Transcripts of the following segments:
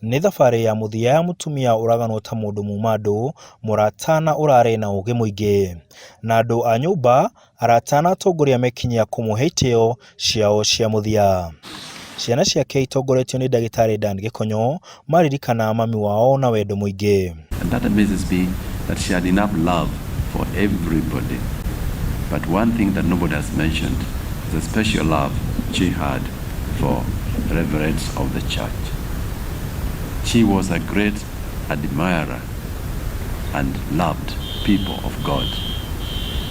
Nĩ thabarĩ ya mũthia ya mũtumia ũraganwo ta mũndũ mumando mũratana ũrare na ũgĩ mũingĩ na andũ a nyũmba aratana atongoria mekinyia kũmũhe itĩo ciao cia mũthia. Ciana ciake itongoretio nĩ ndagitari Dan Gikonyo maririkana mami wao na wendo mũingĩ. And that amazes me that she had enough love for everybody. But one thing that nobody has mentioned is a special love she had for reverends of the church. She was a great admirer and loved people of God.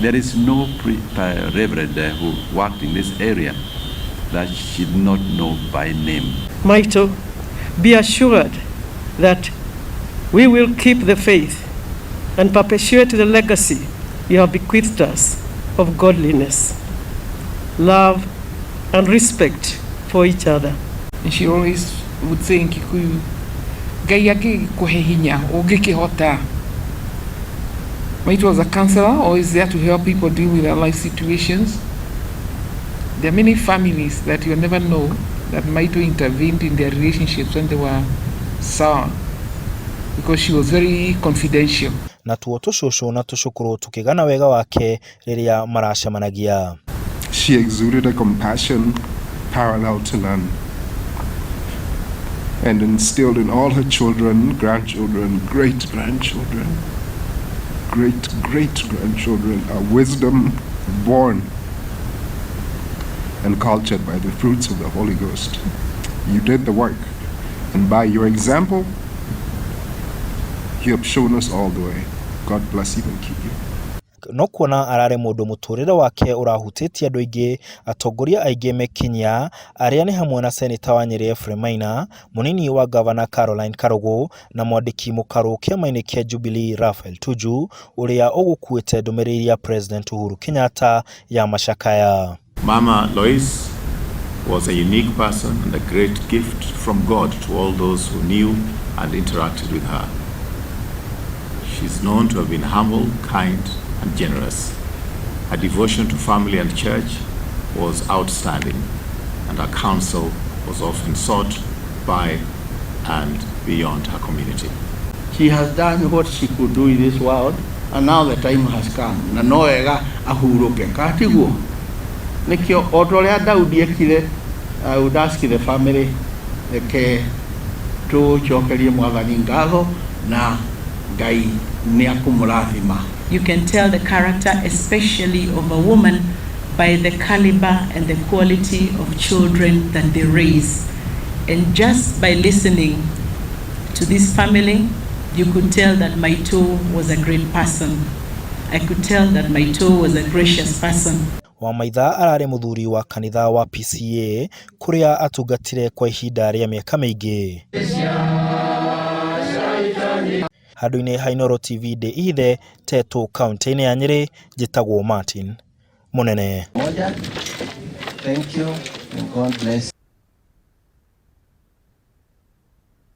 There is no reverend who worked in this area that she did not know by name. Maito, be assured that we will keep the faith and perpetuate the legacy you have bequeathed us of godliness, love, and respect for each other. And she always would say in Kikuyu, Gai ake kuhe hinya, ogekihota. Maito was a counselor, always there to help people deal with their life situations. There are many families that you'll never know that Maito intervened in their relationships when they were sour, because she was very confidential. Na tuo tushushu na tushukuru tukigana wega wake riria maracemanagia. She exuded a compassion parallel to none, and instilled in all her children, grandchildren, great-grandchildren, great-great-grandchildren a wisdom born and cultured by the fruits of the Holy Ghost. You did the work, and by your example, you have shown us all the way. God bless you and keep you. No kuona arare mũndũ mũtũrĩre wake ũrahutĩtie andũ aingĩ, atongoria aingĩ mekinyia arĩa nĩ hamwe na seneta wa Nyeri Maina, mũnini wa gavana Caroline Karogo na mwandĩki mũkarũ kĩama-inĩ kĩa Jubilee Raphael Tuju ũrĩa ũgũkuĩte ndũmĩrĩri ya President Uhuru Kenyatta ya macakaya. Mama Lois was a unique person and a great gift from God to all those who knew and interacted with her. She's known to have been humble, kind, and generous. Her devotion to family and church was outstanding, and her counsel was often sought by and beyond her community. She has done what she could do in this world, and now the time has come. Na noega ahuruke katiguo. Nikio otorea Daudi ekire, I would ask the family ke to chokerie mwathani ngatho na Ngai ni akumurathima. You can tell the character, especially of a woman, by the caliber and the quality of children that they raise. And just by listening to this family, you could tell that Maito was a great person. I could tell that Maito was a gracious person. Wamaitha arare mũthuri wa kanitha wa PCA kuria atungatire kwa ihinda rĩa mĩaka mĩingĩ. Handũ-inĩ ha Inooro TV de ithe Teto kaunti-inĩ ya Nyeri, njĩtagwo Martin Mwene. Thank you and God bless.